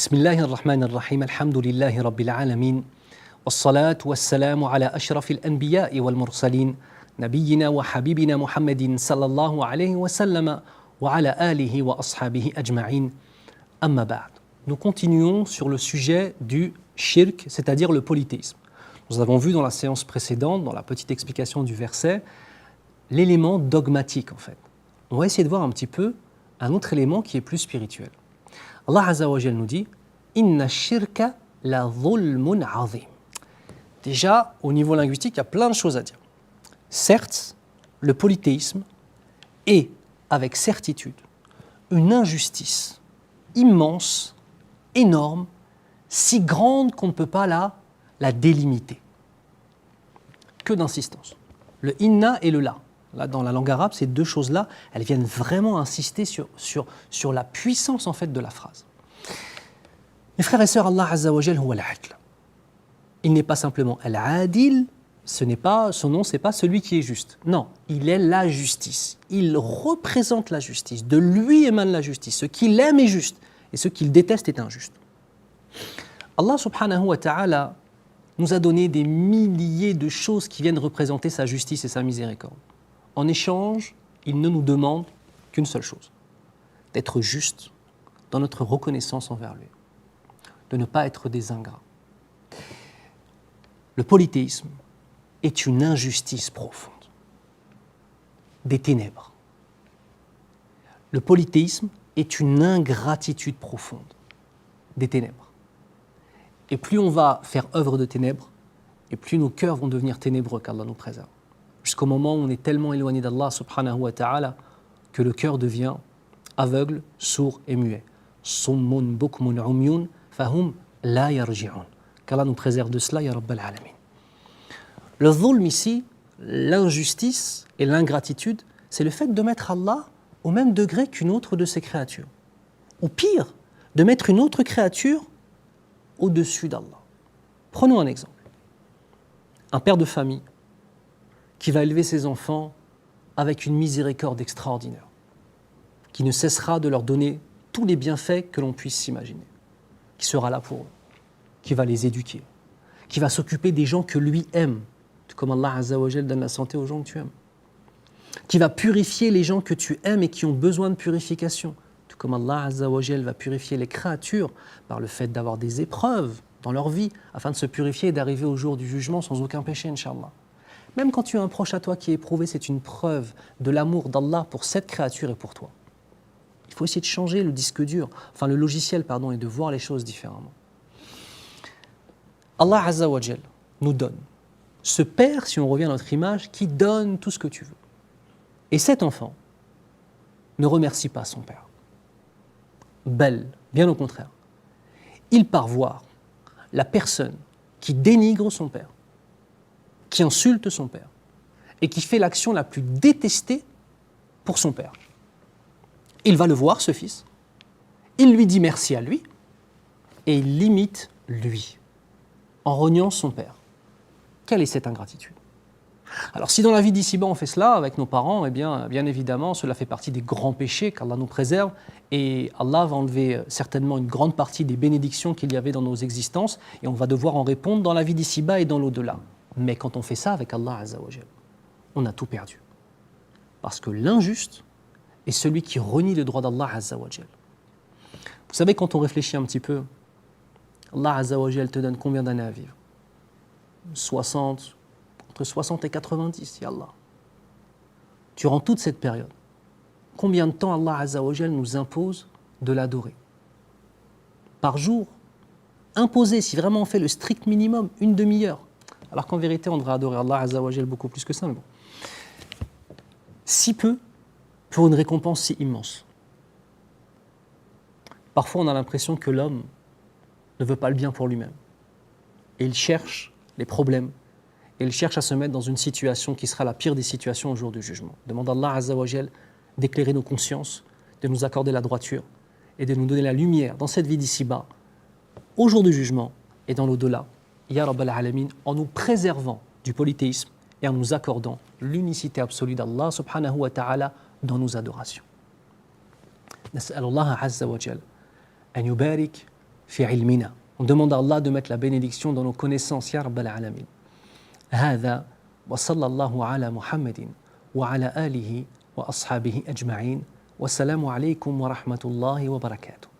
بسم الله الرحمن الرحيم الحمد لله رب العالمين والصلاة والسلام على أشرف الأنبياء والمرسلين نبينا وحبيبنا محمد صلى الله عليه وسلم وعلى آله وأصحابه أجمعين أما بعد. Nous continuons sur le sujet du shirk, c'est-à-dire le polythéisme. Nous avons vu dans la séance précédente, dans la petite explication du verset, l'élément dogmatique en fait. On va essayer de voir un petit peu un autre élément qui est plus spirituel. Allah Azza wa Jal nous dit « Inna shirka la dhulmun azim ». Déjà, au niveau linguistique, il y a plein de choses à dire. Certes, le polythéisme est, avec certitude, une injustice immense, énorme, si grande qu'on ne peut pas la délimiter. Que d'insistance. Le « inna » et le « la ». Là, dans la langue arabe, ces deux choses-là, elles viennent vraiment insister sur la puissance en fait de la phrase. Mes frères et sœurs, Allah Azza wa Jal huwa al-adl. Il n'est pas simplement al-adil, son nom, c'est pas celui qui est juste. Non, il est la justice. Il représente la justice. De lui émane la justice. Ce qu'il aime est juste et ce qu'il déteste est injuste. Allah subhanahu wa ta'ala nous a donné des milliers de choses qui viennent représenter sa justice et sa miséricorde. En échange, il ne nous demande qu'une seule chose, d'être juste dans notre reconnaissance envers lui, de ne pas être des ingrats. Le polythéisme est une injustice profonde, des ténèbres. Le polythéisme est une ingratitude profonde, des ténèbres. Et plus on va faire œuvre de ténèbres, et plus nos cœurs vont devenir ténébreux, qu'Allah nous préserve. Jusqu'au moment où on est tellement éloigné d'Allah subhanahu wa ta'ala que le cœur devient aveugle, sourd et muet. Summun bukmun umyun fahum la yarji'un. Qu'Allah nous préserve de cela, ya Rabbal Alamin. Le dhulm ici, l'injustice et l'ingratitude, c'est le fait de mettre Allah au même degré qu'une autre de ses créatures. Ou pire, de mettre une autre créature au-dessus d'Allah. Prenons un exemple. Un père de famille qui va élever ses enfants avec une miséricorde extraordinaire, qui ne cessera de leur donner tous les bienfaits que l'on puisse s'imaginer, qui sera là pour eux, qui va les éduquer, qui va s'occuper des gens que lui aime, comme Allah Azza wa Jal donne la santé aux gens que tu aimes, qui va purifier les gens que tu aimes et qui ont besoin de purification, tout comme Allah Azza wa Jal va purifier les créatures par le fait d'avoir des épreuves dans leur vie afin de se purifier et d'arriver au jour du jugement sans aucun péché, Inch'Allah. Même quand tu as un proche à toi qui est éprouvé, c'est une preuve de l'amour d'Allah pour cette créature et pour toi. Il faut essayer de changer le disque dur, le logiciel, et de voir les choses différemment. Allah Azza wa Jal nous donne ce père, si on revient à notre image, qui donne tout ce que tu veux. Et cet enfant ne remercie pas son père. Belle, bien au contraire. Il part voir la personne qui dénigre son père, qui insulte son père et qui fait l'action la plus détestée pour son père. Il va le voir, ce fils, il lui dit merci à lui et il l'imite lui, en rognant son père. Quelle est cette ingratitude ? Alors si dans la vie d'ici-bas on fait cela avec nos parents, bien évidemment cela fait partie des grands péchés qu'Allah nous préserve et Allah va enlever certainement une grande partie des bénédictions qu'il y avait dans nos existences et on va devoir en répondre dans la vie d'ici-bas et dans l'au-delà. Mais quand on fait ça avec Allah Azza wa Jal, on a tout perdu. Parce que l'injuste est celui qui renie le droit d'Allah Azza wa Jal. Vous savez, quand on réfléchit un petit peu, Allah Azza wa Jal te donne combien d'années à vivre ? 60, entre 60 et 90, ya Allah. Durant toute cette période, combien de temps Allah Azza wa Jal nous impose de l'adorer ? Par jour, imposé, si vraiment on fait le strict minimum, une demi-heure. Alors qu'en vérité, on devrait adorer Allah Azza wa Jal beaucoup plus que ça, mais bon. Si peu pour une récompense si immense. Parfois, on a l'impression que l'homme ne veut pas le bien pour lui-même. Et il cherche les problèmes, et il cherche à se mettre dans une situation qui sera la pire des situations au jour du jugement. Demande à Allah Azza wa Jal d'éclairer nos consciences, de nous accorder la droiture, et de nous donner la lumière dans cette vie d'ici-bas, au jour du jugement et dans l'au-delà. Ya Rabbal Alamin, en nous préservant du polythéisme et en nous accordant l'unicité absolue d'Allah subhanahu wa ta'ala dans nos adorations. نسأل الله عز وجل أن يبارك في علمنا. On demande à Allah de mettre la bénédiction dans nos connaissances, Ya Rabbal Alamin. هذا وصلى الله على محمد وعلى آله وأصحابه أجمعين والسلام عليكم ورحمة الله وبركاته.